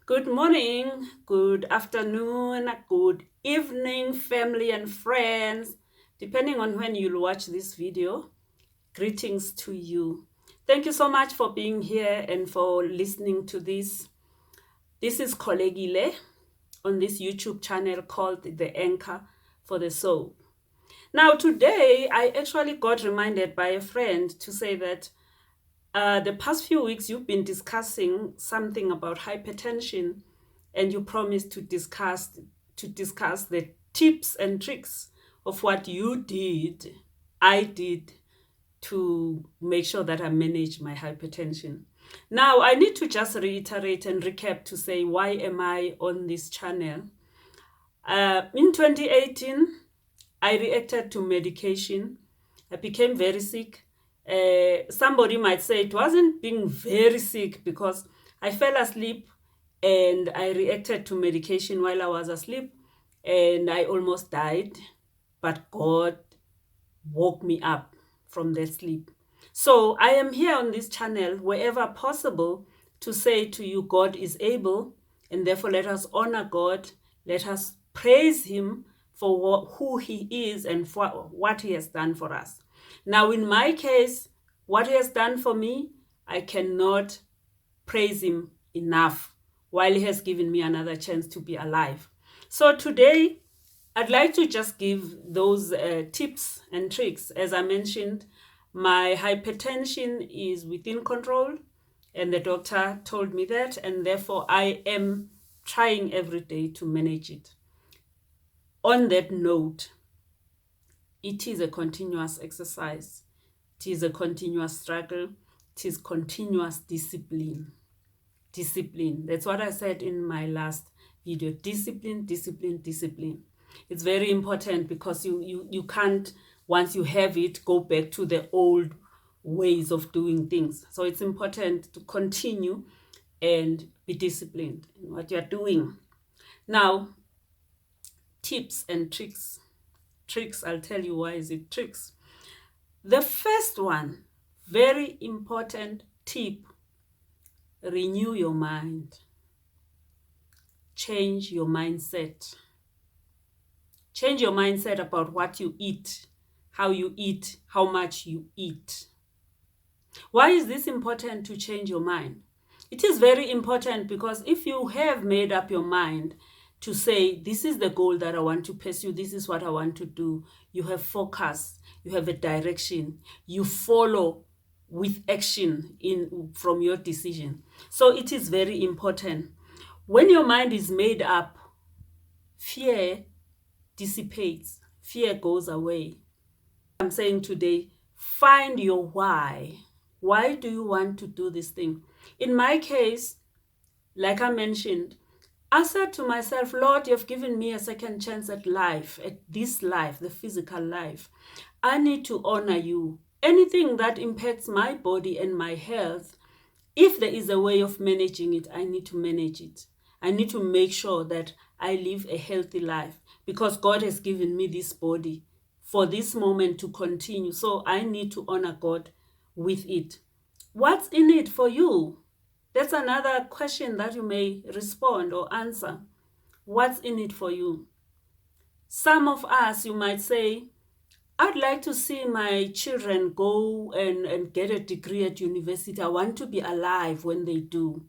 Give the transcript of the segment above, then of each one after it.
Good morning, good afternoon, good evening, family and friends. Depending on when you'll watch this video, greetings to you. Thank you so much for being here and for listening to this. This is Kolegile on this YouTube channel called The Anchor for the Soul. Now, today, I actually got reminded by a friend to say that the past few weeks you've been discussing something about hypertension, and you promised to discuss the tips and tricks of what I did to make sure that I manage my hypertension. Now, I need to just reiterate and recap to say, why am I on this channel? In 2018, I reacted to medication. I became very sick. Somebody might say it wasn't being very sick because I fell asleep and I reacted to medication while I was asleep and I almost died. But God woke me up from that sleep. So I am here on this channel wherever possible to say to you, God is able, and therefore let us honor God. Let us praise Him for who He is and for what He has done for us. Now, in my case, what He has done for me, I cannot praise Him enough while He has given me another chance to be alive. So today, I'd like to just give those tips and tricks. As I mentioned, my hypertension is within control, and the doctor told me that, and therefore I am trying every day to manage it. On that note, it is a continuous exercise. It is a continuous struggle. It is continuous discipline. Discipline. That's what I said in my last video. Discipline, discipline, discipline. It's very important because you can't, once you have it, go back to the old ways of doing things. So it's important to continue and be disciplined in what you're doing. Now, tips and tricks. Tricks, I'll tell you why is it tricks. The first one, very important tip, renew your mind. Change your mindset. Change your mindset about what you eat, how you eat, how much you eat. Why is this important to change your mind? It is very important because if you have made up your mind to say, this is the goal that I want to pursue, this is what I want to do, you have focus, you have a direction, you follow with action from your decision. So it is very important. When your mind is made up, fear dissipates, fear goes away. I'm saying today, find your why. Why do you want to do this thing? In my case, like I mentioned, I said to myself, Lord, you've given me a second chance at life, at this life, the physical life. I need to honor you. Anything that impacts my body and my health, if there is a way of managing it, I need to manage it. I need to make sure that I live a healthy life because God has given me this body for this moment to continue. So I need to honor God with it. What's in it for you? That's another question that you may respond or answer. What's in it for you? Some of us, you might say, I'd like to see my children go and get a degree at university. I want to be alive when they do.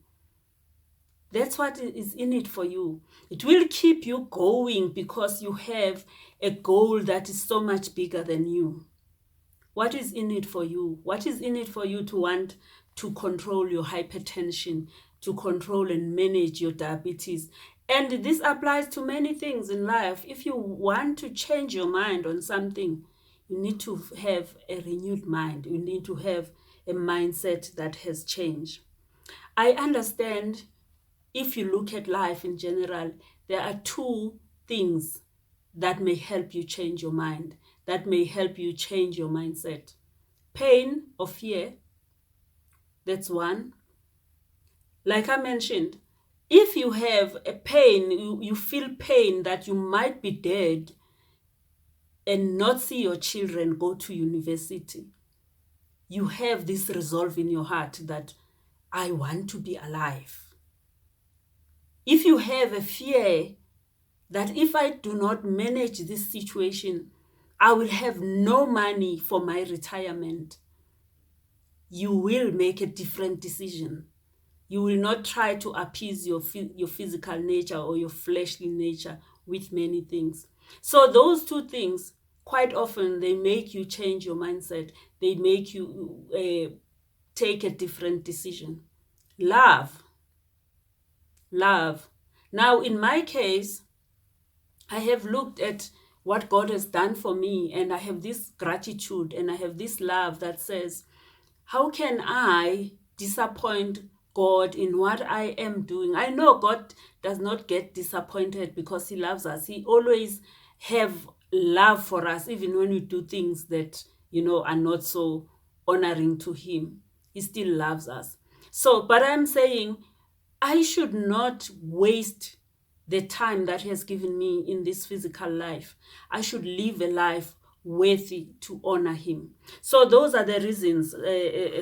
That's what is in it for you. It will keep you going because you have a goal that is so much bigger than you. What is in it for you? What is in it for you to want to control your hypertension, to control and manage your diabetes? And this applies to many things in life. If you want to change your mind on something, you need to have a renewed mind. You need to have a mindset that has changed. I understand if you look at life in general, there are two things that may help you change your mind, that may help you change your mindset. Pain or fear, that's one. Like I mentioned, if you have a pain, you feel pain that you might be dead and not see your children go to university, you have this resolve in your heart that I want to be alive. If you have a fear that if I do not manage this situation, I will have no money for my retirement, you will make a different decision. You will not try to appease your physical nature or your fleshly nature with many things. So those two things, quite often, they make you change your mindset. They make you take a different decision. Love. Now, in my case, I have looked at what God has done for me, and I have this gratitude and I have this love that says, how can I disappoint God in what I am doing? I know God does not get disappointed because he loves us. He always have love for us, even when we do things that, are not so honoring to him. He still loves us. So, but I'm saying I should not waste the time that he has given me in this physical life. I should live a life worthy to honor him. So those are the reasons,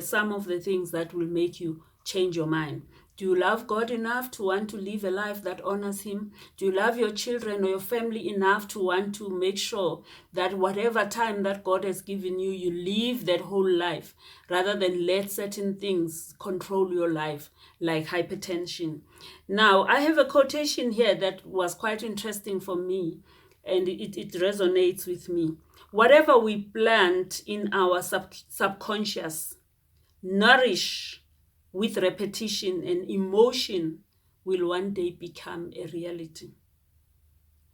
some of the things that will make you change your mind. Do you love God enough to want to live a life that honors him? Do you love your children or your family enough to want to make sure that whatever time that God has given you, you live that whole life rather than let certain things control your life, like hypertension? Now, I have a quotation here that was quite interesting for me, and it resonates with me. Whatever we plant in our subconscious, nourish with repetition and emotion, will one day become a reality.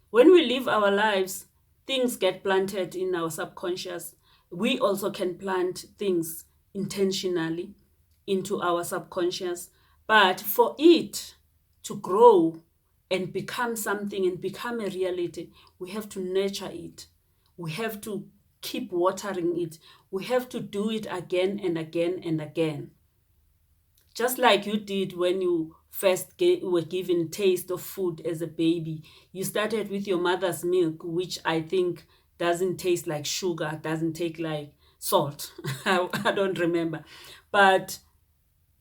When we live our lives, things get planted in our subconscious. We also can plant things intentionally into our subconscious. But for it to grow and become something and become a reality, we have to nurture it. We have to keep watering it. We have to do it again and again and again. Just like you did when you first were given taste of food as a baby. You started with your mother's milk, which I think doesn't taste like sugar, doesn't taste like salt. I don't remember. But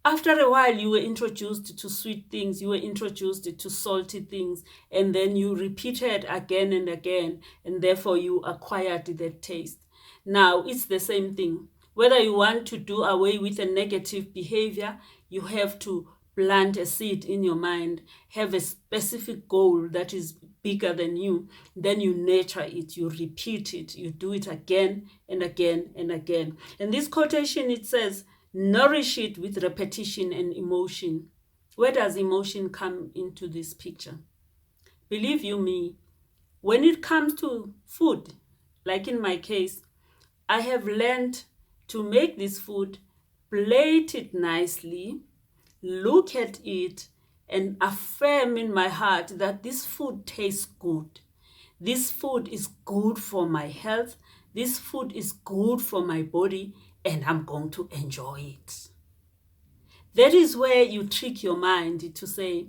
after a while, you were introduced to sweet things, you were introduced to salty things, and then you repeated again and again, and therefore you acquired that taste. Now, it's the same thing. Whether you want to do away with a negative behavior, you have to plant a seed in your mind, have a specific goal that is bigger than you, then you nurture it, you repeat it, you do it again and again and again. And this quotation, it says, nourish it with repetition and emotion. Where does emotion come into this picture? Believe you me, when it comes to food, like in my case, I have learned to make this food, plate it nicely, look at it, and affirm in my heart that this food tastes good. This food is good for my health. This food is good for my body, and I'm going to enjoy it. That is where you trick your mind to say,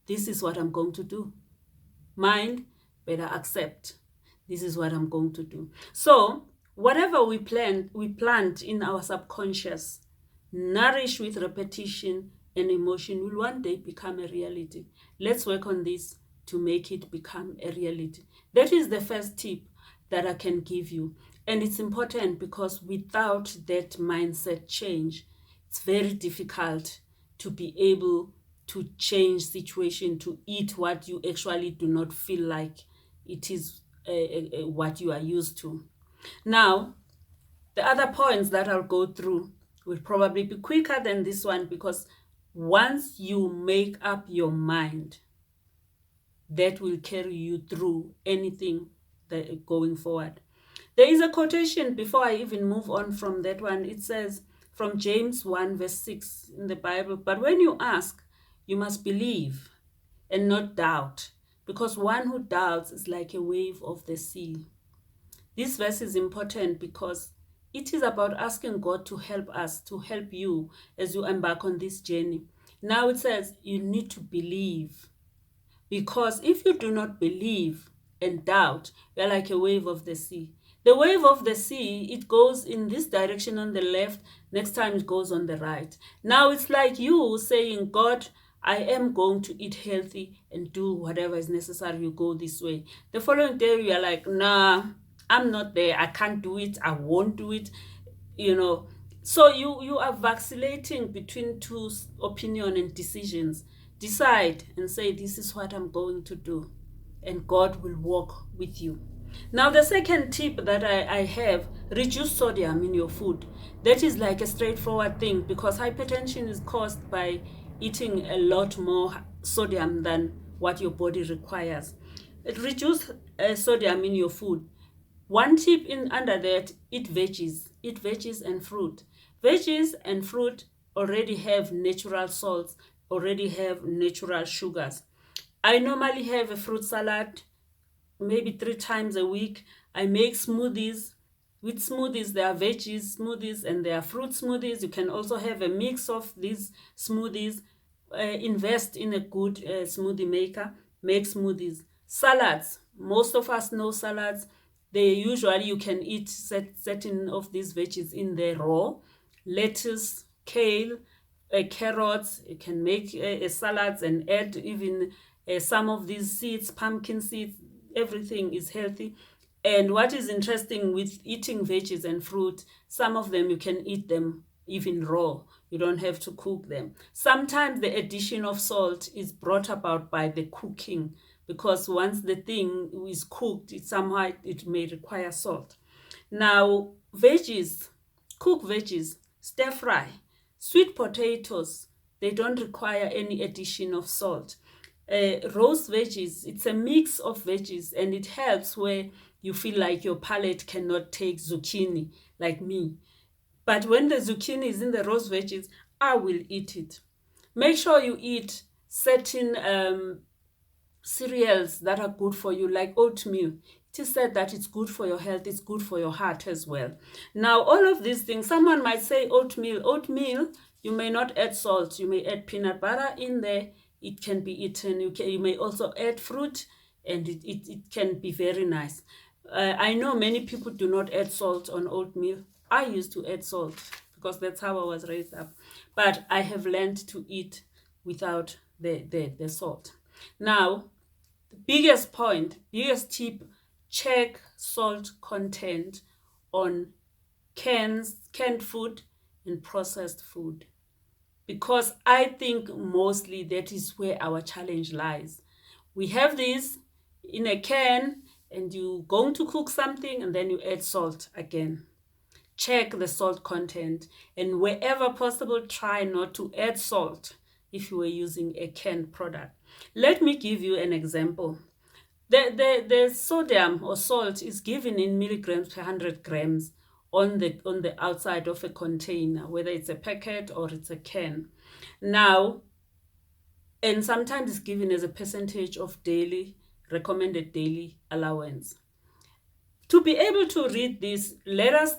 this is what I'm going to do. Mind, better accept. This is what I'm going to do. So, whatever we plant in our subconscious, nourish with repetition and emotion, will one day become a reality. Let's work on this to make it become a reality. That is the first tip that I can give you. And it's important because without that mindset change, it's very difficult to be able to change situation, to eat what you actually do not feel like it is what you are used to. Now, the other points that I'll go through will probably be quicker than this one, because once you make up your mind, that will carry you through anything that going forward. There is a quotation before I even move on from that one. It says from James 1 verse 6 in the Bible, but when you ask, you must believe and not doubt, because one who doubts is like a wave of the sea. This verse is important because it is about asking God to help us, to help you as you embark on this journey. Now it says you need to believe, because if you do not believe and doubt, you're like a wave of the sea. The wave of the sea, it goes in this direction on the left, next time it goes on the right. Now it's like you saying, God, I am going to eat healthy and do whatever is necessary. You go this way. The following day, you are like, nah, I'm not there. I can't do it. I won't do it. You know, so you are vacillating between two opinion and decisions. Decide and say, this is what I'm going to do, and God will walk with you. Now, the second tip that I have, reduce sodium in your food. That is like a straightforward thing, because hypertension is caused by eating a lot more sodium than what your body requires. Reduce sodium in your food. One tip in under that, eat veggies and fruit. Veggies and fruit already have natural salts, already have natural sugars. I normally have a fruit salad maybe 3 times a week. I make smoothies. With smoothies, there are veggies smoothies and there are fruit smoothies. You can also have a mix of these smoothies. Invest in a good smoothie maker. Make smoothies. Salads. Most of us know salads. They usually, you can eat certain of these veggies in there raw. Lettuce, kale, carrots. You can make salads and add even some of these seeds, pumpkin seeds. Everything is healthy. And what is interesting with eating veggies and fruit, some of them you can eat them even raw. You don't have to cook them. Sometimes the addition of salt is brought about by the cooking, because once the thing is cooked, it may require salt. Now, veggies, cook veggies, stir fry. Sweet potatoes, they don't require any addition of salt. Roast veggies, it's a mix of veggies, and it helps where you feel like your palate cannot take zucchini, like me. But when the zucchini is in the roast veggies, I will eat it. Make sure you eat certain cereals that are good for you, like oatmeal. It is said that it's good for your health, it's good for your heart as well. Now, all of these things, someone might say oatmeal, you may not add salt, you may add peanut butter in there, it can be eaten. You may also add fruit, and it can be very nice. I know many people do not add salt on oatmeal. I used to add salt because that's how I was raised up. But I have learned to eat without the salt. Now, the biggest tip, check salt content on canned food and processed food. Because I think mostly that is where our challenge lies. We have this in a can, and you're going to cook something and then you add salt again. Check the salt content, and wherever possible, try not to add salt if you were using a canned product. Let me give you an example. The sodium or salt is given in milligrams per 100 grams on the outside of a container, whether it's a packet or it's a can. Now, and sometimes it's given as a percentage of recommended daily allowance. To be able to read this, let us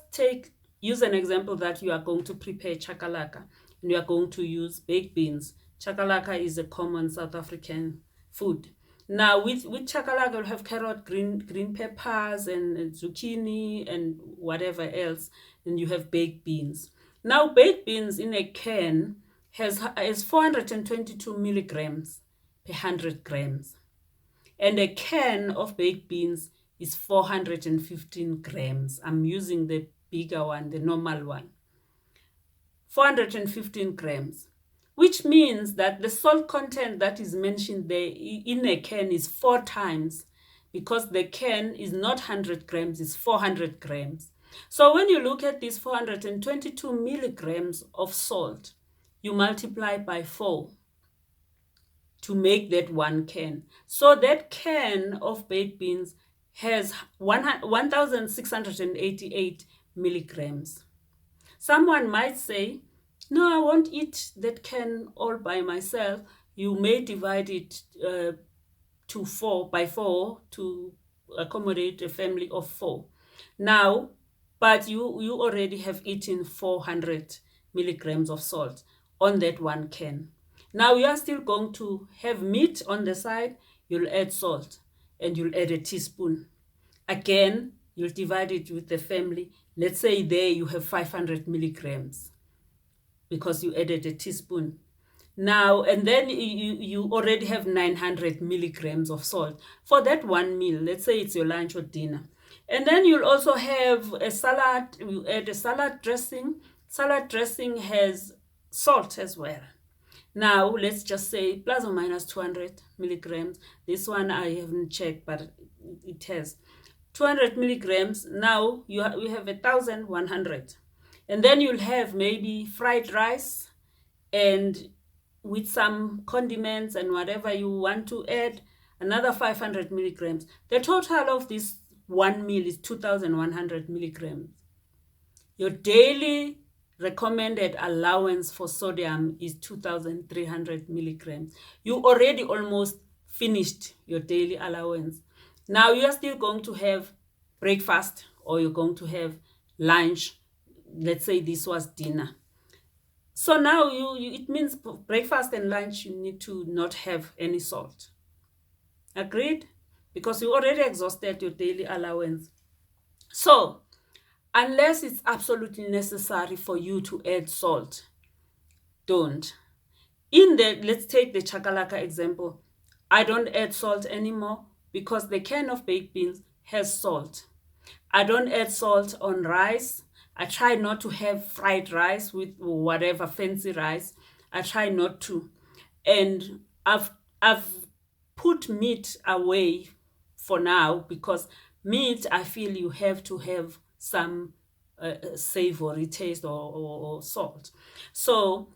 use an example that you are going to prepare chakalaka, and you are going to use baked beans. Chakalaka is a common South African food. Now, with chakalaka, you'll have carrot, green peppers, and zucchini, and whatever else, and you have baked beans. Now, baked beans in a can has 422 milligrams per 100 grams. And a can of baked beans is 415 grams. I'm using the bigger one, the normal one. 415 grams, which means that the salt content that is mentioned there in a can is 4 times, because the can is not 100 grams, it's 400 grams. So when you look at these 422 milligrams of salt, you multiply by 4 to make that 1 can. So that can of baked beans has 1,688 milligrams. Someone might say, no, I won't eat that can all by myself. You may divide it by 4 to accommodate a family of 4. Now, but you already have eaten 400 milligrams of salt on that 1 can. Now you are still going to have meat on the side, you'll add salt, and you'll add a teaspoon. Again, you'll divide it with the family. Let's say there you have 500 milligrams because you added a teaspoon. Now, and then you already have 900 milligrams of salt for that one meal. Let's say it's your lunch or dinner. And then you'll also have a salad. You add a salad dressing. Salad dressing has salt as well. Now, let's just say plus or minus 200 milligrams. This one I haven't checked, but it has 200 milligrams. Now, we have 1,100. And then you'll have maybe fried rice and with some condiments and whatever you want to add, another 500 milligrams. The total of this one meal is 2,100 milligrams. Your daily recommended allowance for sodium is 2,300 milligrams. You already almost finished your daily allowance. Now you are still going to have breakfast or you're going to have lunch. Let's say this was dinner. So now it means breakfast and lunch you need to not have any salt. Agreed? Because you already exhausted your daily allowance. So unless it's absolutely necessary for you to add salt, don't. Let's take the chakalaka example. I don't add salt anymore because the can of baked beans has salt. I don't add salt on rice. I try not to have fried rice with whatever fancy rice. I try not to. And I've put meat away for now because meat, I feel you have to have some savory taste or salt. So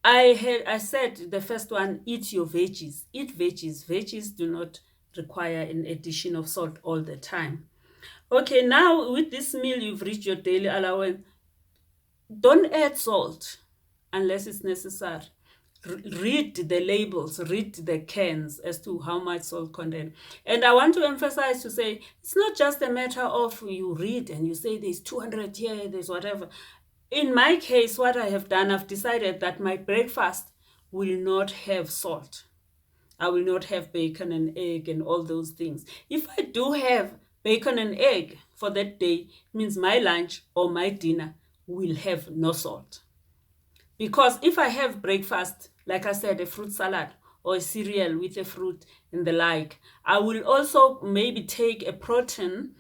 I said the first one, eat your veggies. Eat veggies. Veggies do not require an addition of salt all the time. Okay, now with this meal, you've reached your daily allowance. Don't add salt unless it's necessary. Read the labels, read the cans as to how much salt content. And I want to emphasize to say, it's not just a matter of you read and you say there's 200 here, there's whatever. In my case, what I have done, I've decided that my breakfast will not have salt. I will not have bacon and egg and all those things. If I do have bacon and egg for that day, it means my lunch or my dinner will have no salt. Because if I have breakfast, like I said, a fruit salad or a cereal with a fruit and the like, I will also maybe take a protein,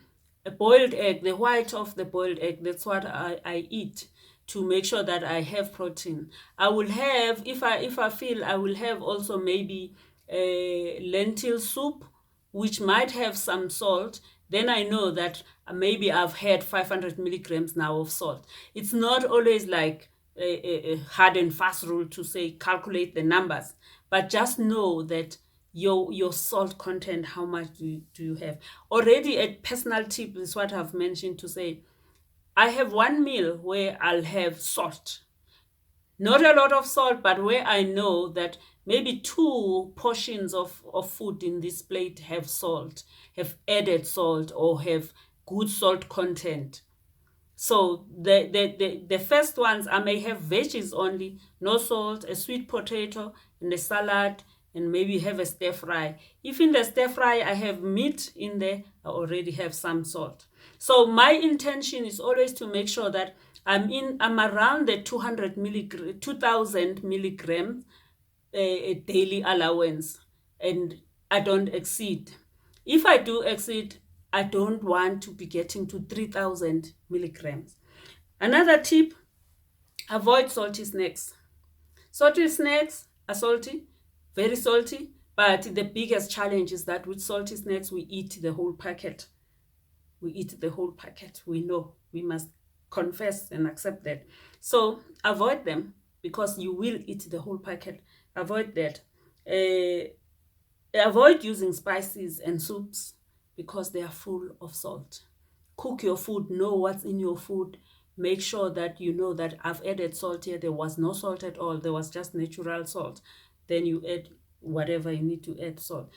a boiled egg, the white of the boiled egg. That's what I eat to make sure that I have protein. I will have, if I feel, I will have also maybe a lentil soup, which might have some salt. Then I know that maybe I've had 500 milligrams now of salt. It's not always like a hard and fast rule to say calculate the numbers, but just know that your salt content, how much do you have. Already a personal tip is what I've mentioned to say, I have one meal where I'll have salt. Not a lot of salt, but where I know that maybe 2 portions of food in this plate have salt, have added salt, or have good salt content. So the first ones, I may have veggies only, no salt, a sweet potato, and a salad, and maybe have a stir fry. If in the stir fry I have meat in there, I already have some salt. So my intention is always to make sure that I'm around the 2,000 milligrams daily allowance, and I don't exceed. If I do exceed, I don't want to be getting to 3,000 milligrams. Another tip, avoid salty snacks. Salty snacks are salty, very salty, but the biggest challenge is that with salty snacks, we eat the whole packet. We eat the whole packet. We know, we must confess and accept that. So avoid them because you will eat the whole packet. Avoid that. Avoid using spices and soups because they are full of salt. Cook your food, know what's in your food. Make sure that you know that I've added salt here. There was no salt at all. There was just natural salt. Then you add whatever you need to add salt.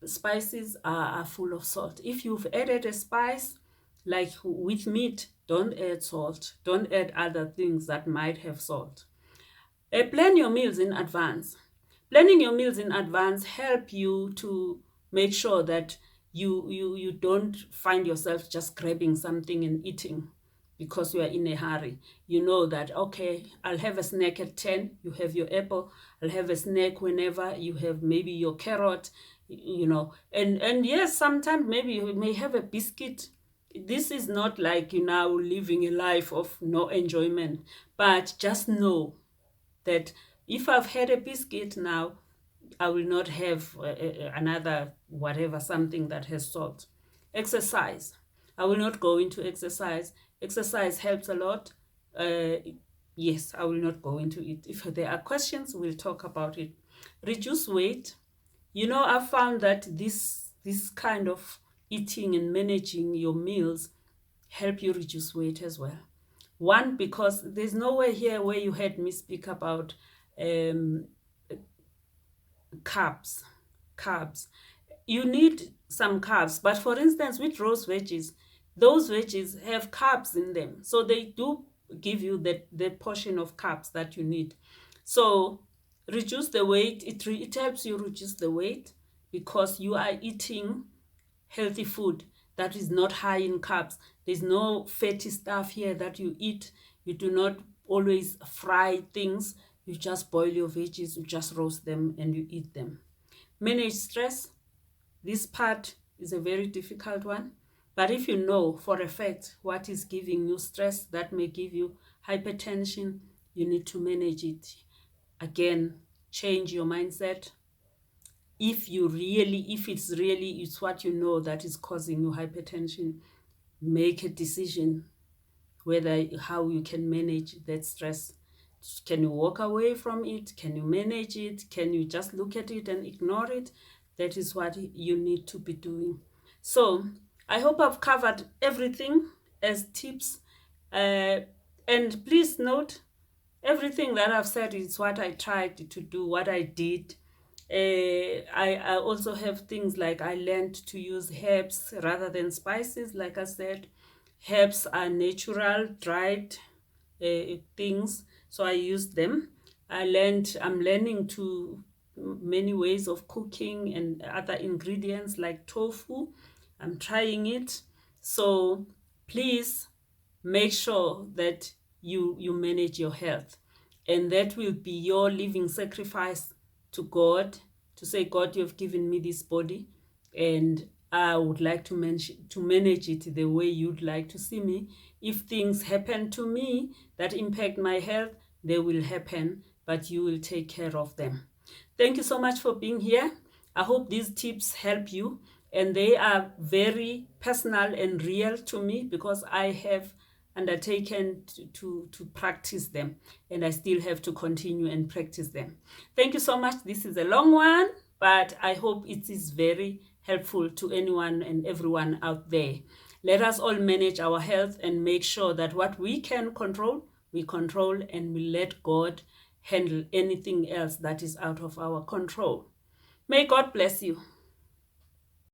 Spices are full of salt. If you've added a spice, like with meat, don't add salt. Don't add other things that might have salt. Plan your meals in advance. Planning your meals in advance help you to make sure that you don't find yourself just grabbing something and eating, because you are in a hurry. You know that, okay, I'll have a snack at 10, you have your apple. I'll have a snack whenever you have maybe your carrot, and yes, sometimes maybe you may have a biscuit. This is not like you now living a life of no enjoyment, but just know that if I've had a biscuit now, I will not have another whatever, something that has salt. Exercise. I will not go into exercise. Exercise helps a lot. Uh, yes, I will not go into it. If there are questions, we'll talk about it. Reduce weight. I found that this kind of eating and managing your meals help you reduce weight as well. One, because there's nowhere here where you heard me speak about um, carbs. Carbs. You need some carbs, but for instance, with rose veggies, those veggies have carbs in them. So they do give you the portion of carbs that you need. So reduce the weight. It helps you reduce the weight because you are eating healthy food that is not high in carbs. There's no fatty stuff here that you eat. You do not always fry things. You just boil your veggies, you just roast them, and you eat them. Manage stress. This part is a very difficult one. But if you know for a fact what is giving you stress that may give you hypertension, you need to manage it. Again, change your mindset. If it's what you know that is causing you hypertension, make a decision how you can manage that stress. Can you walk away from it? Can you manage it? Can you just look at it and ignore it? That is what you need to be doing. So I hope I've covered everything as tips. And please note, everything that I've said is what I tried to do, what I did. I also have things like I learned to use herbs rather than spices. Like I said, herbs are natural, dried things, so I use them. I'm learning to many ways of cooking and other ingredients like tofu. I'm trying it. So please make sure that you manage your health, and that will be your living sacrifice to God, to say, God, you've given me this body, and I would like to manage it the way you'd like to see me. If things happen to me that impact my health, they will happen, but you will take care of them. Thank you so much for being here. I hope these tips help you, and they are very personal and real to me because I have undertaken to practice them, and I still have to continue and practice them. Thank you so much. This is a long one, but I hope it is very helpful to anyone and everyone out there. Let us all manage our health and make sure that what we can control, we control, and we let God handle anything else that is out of our control. May God bless you.